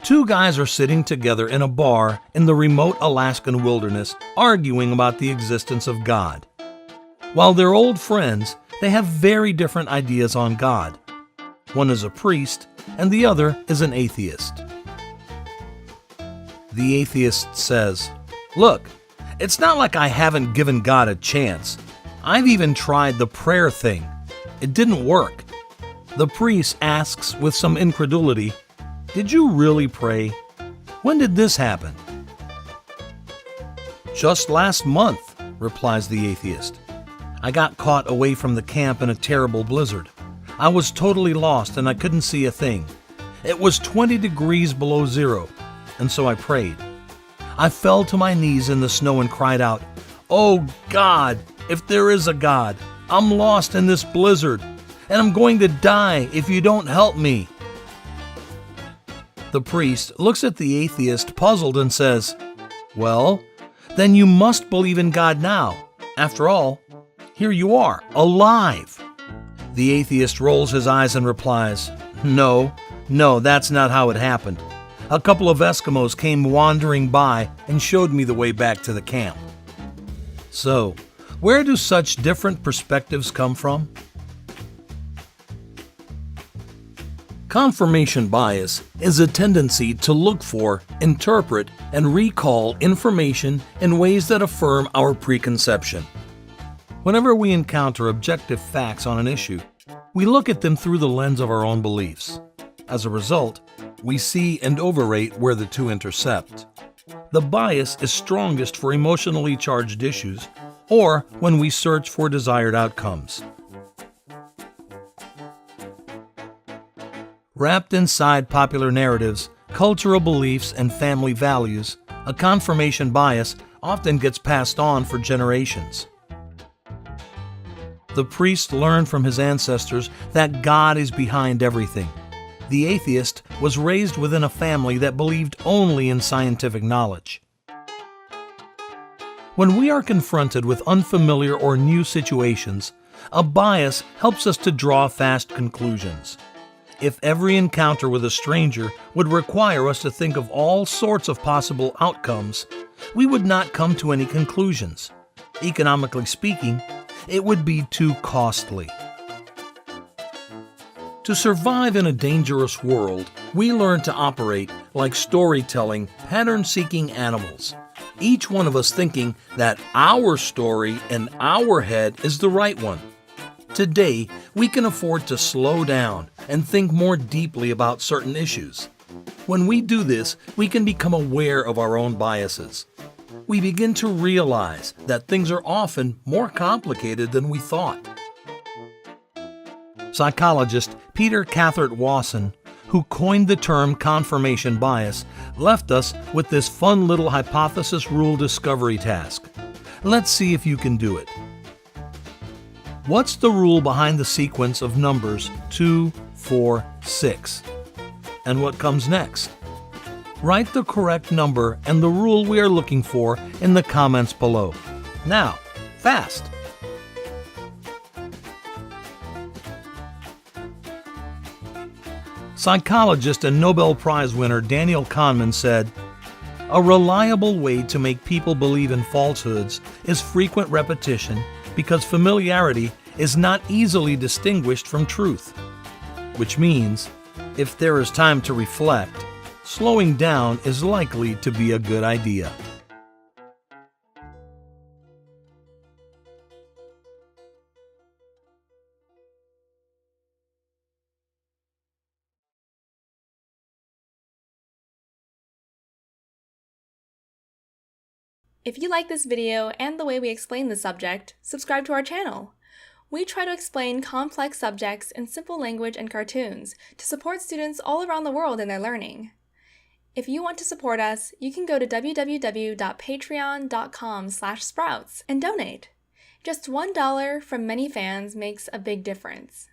Two guys are sitting together in a bar in the remote Alaskan wilderness arguing about the existence of God. While they're old friends, they have very different ideas on God. One is a priest, and the other is an atheist. The atheist says, "Look, it's not like I haven't given God a chance. I've even tried the prayer thing. It didn't work." The priest asks with some incredulity, "Did you really pray? When did this happen?" "Just last month," replies the atheist. "I got caught away from the camp in a terrible blizzard. I was totally lost and I couldn't see a thing. It was 20 degrees below zero, and so I prayed. I fell to my knees in the snow and cried out, 'Oh God, if there is a God, I'm lost in this blizzard, and I'm going to die if you don't help me.'" The priest looks at the atheist puzzled and says, "Well, then you must believe in God now. After all, here you are, alive." The atheist rolls his eyes and replies, No, that's not how it happened. A couple of Eskimos came wandering by and showed me the way back to the camp." So, where do such different perspectives come from? Confirmation bias is a tendency to look for, interpret, and recall information in ways that affirm our preconception. Whenever we encounter objective facts on an issue, we look at them through the lens of our own beliefs. As a result, we see and overrate where the two intercept. The bias is strongest for emotionally charged issues or when we search for desired outcomes. Wrapped inside popular narratives, cultural beliefs, and family values, a confirmation bias often gets passed on for generations. The priest learned from his ancestors that God is behind everything. The atheist was raised within a family that believed only in scientific knowledge. When we are confronted with unfamiliar or new situations, a bias helps us to draw fast conclusions. If every encounter with a stranger would require us to think of all sorts of possible outcomes, we would not come to any conclusions. Economically speaking, it would be too costly. To survive in a dangerous world, we learn to operate like storytelling, pattern-seeking animals, each one of us thinking that our story in our head is the right one. Today, we can afford to slow down and think more deeply about certain issues. When we do this, we can become aware of our own biases. We begin to realize that things are often more complicated than we thought. Psychologist Peter Cathert Wasson, who coined the term confirmation bias, left us with this fun little hypothesis rule discovery task. Let's see if you can do it. What's the rule behind the sequence of numbers 2, 4, 6? And what comes next? Write the correct number and the rule we are looking for in the comments below. Now, fast! Psychologist and Nobel Prize winner Daniel Kahneman said, "A reliable way to make people believe in falsehoods is frequent repetition because familiarity is not easily distinguished from truth." Which means, if there is time to reflect, slowing down is likely to be a good idea. If you like this video and the way we explain the subject, subscribe to our channel. We try to explain complex subjects in simple language and cartoons to support students all around the world in their learning. If you want to support us, you can go to www.patreon.com/sprouts and donate. Just $1 from many fans makes a big difference.